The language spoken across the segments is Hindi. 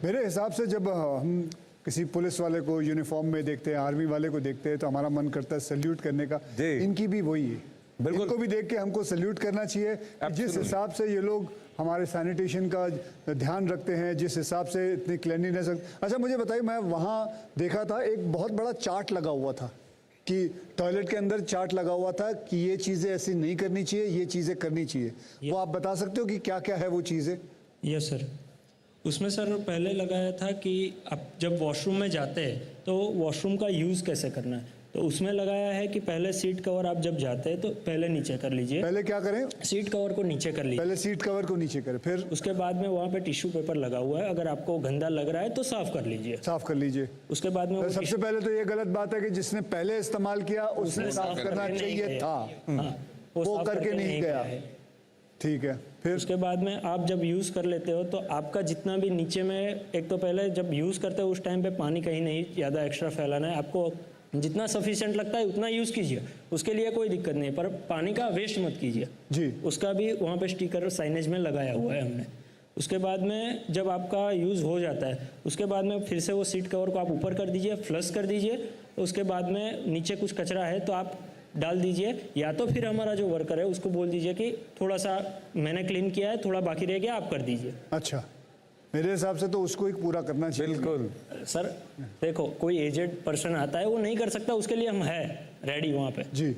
मेरे हिसाब से जब हम किसी पुलिस वाले को यूनिफॉर्म में देखते हैं, आर्मी वाले को देखते हैं, तो हमारा मन करता है सैल्यूट करने का। इनकी भी वही है, इनको भी देख के हमको सैल्यूट करना चाहिए। जिस हिसाब से ये लोग हमारे सैनिटेशन का ध्यान रखते हैं, जिस हिसाब से इतनी क्लीनलीनेस। अच्छा मुझे बताइए, मैं वहाँ देखा था एक बहुत बड़ा चार्ट लगा हुआ था कि टॉयलेट के अंदर चार्ट लगा हुआ था कि ये चीज़ें ऐसी नहीं करनी चाहिए, ये चीज़ें करनी चाहिए। वो आप बता सकते हो कि क्या क्या है वो चीज़ें? यस सर, उसमें सर पहले लगाया था कि आप जब वॉशरूम में जाते हैं तो वॉशरूम का यूज़ कैसे करना है, तो उसमें लगाया है कि पहले सीट कवर आप जब जाते हैं तो पहले नीचे कर लीजिए। पहले क्या करें? सीट कवर को नीचे कर लीजिए। पहले सीट कवर को नीचे करें, फिर उसके बाद में वहाँ पे टिश्यू पेपर लगा हुआ है, अगर आपको गंदा लग रहा है तो साफ कर लीजिए। साफ कर लीजिए। उसके बाद में सबसे पहले तो ये गलत बात है कि जिसने पहले इस्तेमाल किया उसने साफ करना चाहिए था, वो करके नहीं गया। ठीक है, फिर उसके बाद में आप जब यूज़ कर लेते हो तो आपका जितना भी नीचे में, एक तो पहले जब यूज़ करते हो उस टाइम पे पानी कहीं नहीं ज़्यादा एक्स्ट्रा फैलाना है, आपको जितना सफिशिएंट लगता है उतना यूज़ कीजिए, उसके लिए कोई दिक्कत नहीं, पर पानी का वेस्ट मत कीजिए जी। उसका भी वहाँ पे स्टिकर साइनेज में लगाया हुआ है हमने। उसके बाद में जब आपका यूज़ हो जाता है उसके बाद में फिर से वो सीट कवर को आप ऊपर कर दीजिए, फ्लश कर दीजिए। उसके बाद में नीचे कुछ कचरा है तो आप डाल दीजिए, या तो फिर हमारा जो वर्कर है उसको बोल दीजिए कि थोड़ा सा मैंने क्लीन किया है, थोड़ा बाकी रह गया, आप कर दीजिए। अच्छा, मेरे हिसाब से तो उसको एक पूरा करना चाहिए। बिल्कुल सर, देखो कोई एजेड पर्सन आता है वो नहीं कर सकता, उसके लिए हम है रेडी वहाँ पे जी,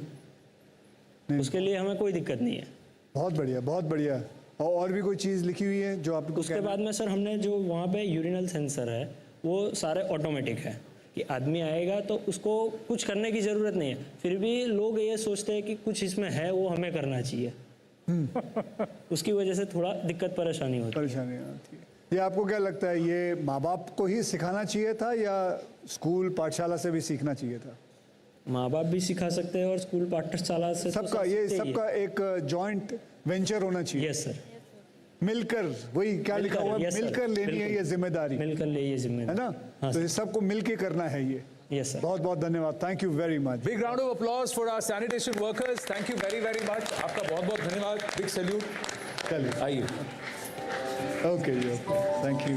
उसके लिए हमें कोई दिक्कत नहीं है। बहुत बढ़िया, बहुत बढ़िया। और भी कोई चीज़ लिखी हुई है जो आपको? उसके बाद में सर हमने जो वहाँ पे यूरिनल सेंसर है वो सारे ऑटोमेटिक है कि आदमी आएगा तो उसको कुछ करने की ज़रूरत नहीं है, फिर भी लोग ये सोचते हैं कि कुछ इसमें है वो हमें करना चाहिए। उसकी वजह से थोड़ा दिक्कत परेशानी होती है। ये आपको क्या लगता है, ये माँ बाप को ही सिखाना चाहिए था या स्कूल पाठशाला से भी सीखना चाहिए था? माँ बाप भी सिखा सकते हैं और स्कूल पाठशाला से सबका, ये सबका एक जॉइंट वेंचर होना चाहिए। यस सर, मिलकर, वही क्या लिखा हुआ है, मिलकर लेनी है ये जिम्मेदारी, मिलकर ले ये जिम्मेदारी, है ना? तो ये सबको मिलके करना है ये। यस सर, बहुत बहुत धन्यवाद, thank you very much. Big round of applause for our sanitation workers, thank you very very much, आपका बहुत बहुत धन्यवाद, बिग सैल्यूट। चलिए आइए। Okay, thank you.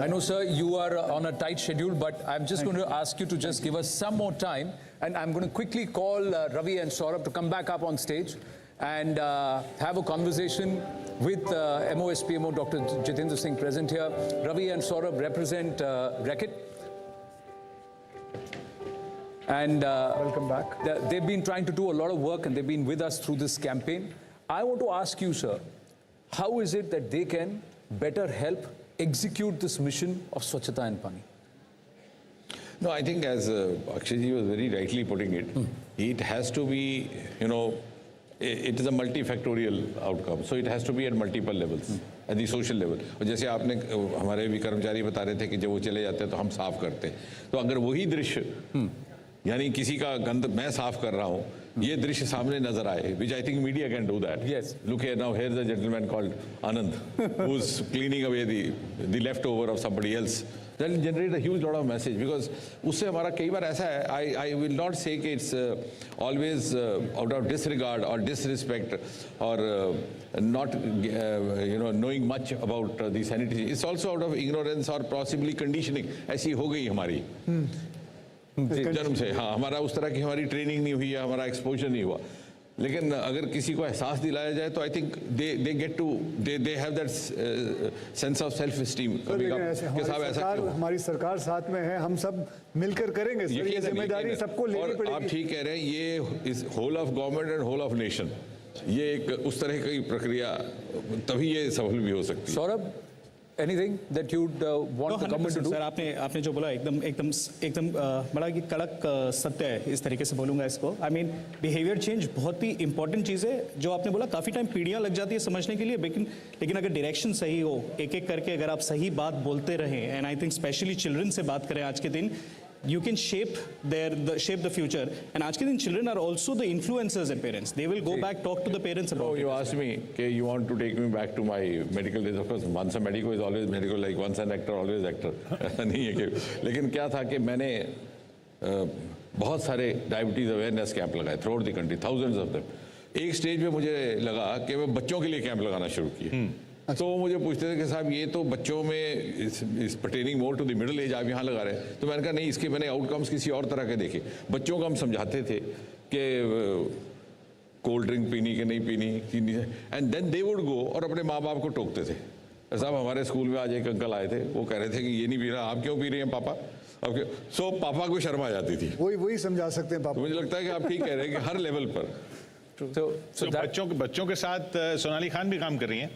I know, sir, you are on a tight schedule, but I'm just going to ask you to just give us some more time, and I'm going to quickly call Ravi and Saurabh to come back up on stage and have a conversation with MOSPMO Dr. Jitendra Singh present here. Ravi and Saurabh represent Reckitt. And welcome back. They've been trying to do a lot of work and they've been with us through this campaign. I want to ask you, sir, how is it that they can better help execute this mission of Swachhata and Pani? No, I think as Akshayji was very rightly putting it, it has to be, you know, it is a multifactorial outcome. So it has to be at multiple levels, at the social level. और जैसे आपने हमारे भी कर्मचारी बता रहे थे कि जब वो चले जाते हैं तो हम साफ करते हैं, तो अगर वही दृश्य यानी किसी का गंद मैं साफ कर रहा हूँ, ये दृश्य सामने नजर आए, which I think media can do that. Yes. Look here now. Here's a gentleman called Anand, who's cleaning away the leftover of somebody else. That will generate a huge lot of message because उससे हमारा कई बार ऐसा है. I will not say कि it's always out of disregard or disrespect or not you know knowing much about the sanitation. It's also out of ignorance or possibly conditioning. ऐसी हो गई हमारी. जन्म से, हाँ, हमारा उस तरह की हमारी ट्रेनिंग नहीं हुई है, हमारा एक्सपोजर नहीं हुआ, लेकिन अगर किसी को एहसास दिलाया जाए तो I think they get to they have that sense of self esteem के साथ। ऐसा हमारी सरकार साथ में है, हम सब मिलकर करेंगे सर, ये जिम्मेदारी सबको लेनी पड़ेगी। आप ठीक कह रहे हैं, ये is whole of government and whole of nation, ये एक उस तरह की प्रक्रिया, तभी ये सफल भी हो सकती है। Saurabh, anything that you'd want the government to do? Sir, आपने जो बोला एकदम बड़ा कि कड़क सत्य है, इस तरीके से बोलूँगा इसको। आई मीन बिहेवियर चेंज बहुत ही इंपॉर्टेंट चीज़ है, जो आपने बोला काफ़ी टाइम पीढ़ियाँ लग जाती है समझने के लिए, लेकिन अगर डायरेक्शन सही हो, एक एक करके अगर आप सही बात बोलते रहें, and I think specially children से बात करें आज के दिन, you can shape the future, and आज के दिन children are also the influencers and parents. They will go back, talk to the parents about it. You asked me, okay, you want to take me back to my medical days. Of course, once a medico is always medico, like once an actor, always actor. नहीं है कि, लेकिन क्या था कि मैंने बहुत सारे डायबिटीज अवेयरनेस कैंप लगाए through out the country, thousands of them. एक स्टेज पे मुझे लगा कि मैं बच्चों के लिए कैंप लगाना शुरू किया, तो वो मुझे पूछते थे कि साहब ये तो बच्चों में इस pertaining more to the middle age आप यहाँ लगा रहे हैं। तो मैंने कहा नहीं, इसके मैंने आउटकम्स किसी और तरह के देखे। बच्चों को हम समझाते थे कि कोल्ड ड्रिंक पीनी कि नहीं पीनी, and then they would go और अपने माँ बाप को टोकते थे। साहब हमारे स्कूल में आज एक अंकल आए थे, वो कह रहे थे कि ये नहीं पी रहा, आप क्यों पी रहे हैं पापा? सो पापा को शर्म आ जाती थी। वही समझा सकते हैं तो पापा। मुझे लगता है कि आप ठीक कह रहे हैं कि हर लेवल पर। So बच्चों के साथ सोनाली खान भी काम कर रही हैं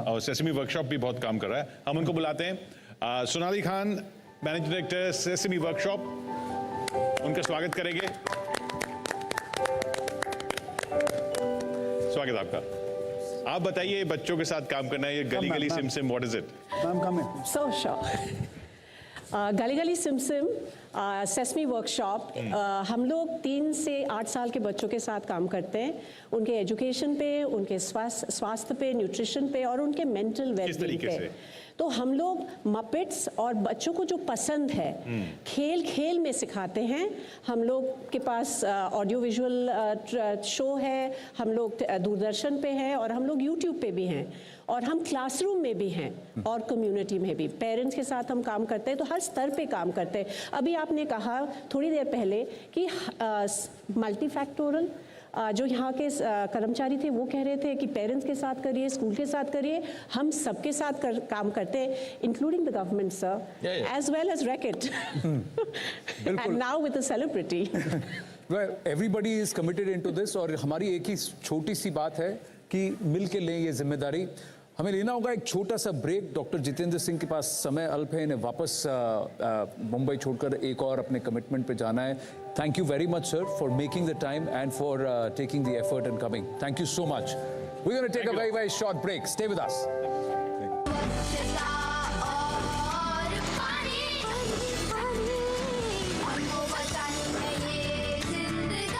और सेसमी वर्कशॉप भी बहुत काम कर रहा है। हम उनको बुलाते हैं। Sonali Khan, managing director sesame workshop, उनका स्वागत करेंगे। स्वागत आपका। आप बताइए, बच्चों के साथ काम करना है, ये गली गली सिम सिम, व्हाट इज इट? मैम कम है। So sure. गली गली सिम सिम सेसमी वर्कशॉप, हम लोग 3 से 8 साल के बच्चों के साथ काम करते हैं, उनके एजुकेशन पे, उनके स्वास्थ्य पे, न्यूट्रिशन पे और उनके मेंटल वेलबींग तरीके पे। से? तो हम लोग मपेट्स और बच्चों को जो पसंद है खेल खेल में सिखाते हैं। हम लोग के पास ऑडियो विजुअल शो है, हम लोग दूरदर्शन पे हैं और हम लोग यूट्यूब पे भी हैं और हम क्लासरूम में भी हैं और कम्युनिटी में भी। पेरेंट्स के साथ हम काम करते हैं, तो हर स्तर पे काम करते हैं। अभी आपने कहा थोड़ी देर पहले कि मल्टीफैक्टोरल, जो यहाँ के कर्मचारी थे वो कह रहे थे कि पेरेंट्स के साथ करिए, स्कूल के साथ करिए, हम सबके साथ काम करते हैं, including the government sir, as well as racket and now with a celebrity. Well, everybody is committed into this और हमारी एक ही छोटी सी बात है कि मिल के लें ये जिम्मेदारी। हमें लेना होगा एक छोटा सा ब्रेक। डॉक्टर जितेंद्र सिंह के पास समय अल्प है, इन्हें वापस मुंबई छोड़कर एक और अपने कमिटमेंट पे जाना है। Thank you very much sir for making the time and for taking the effort and coming. Thank you so much. We're going to take a very, very short break. Stay with us.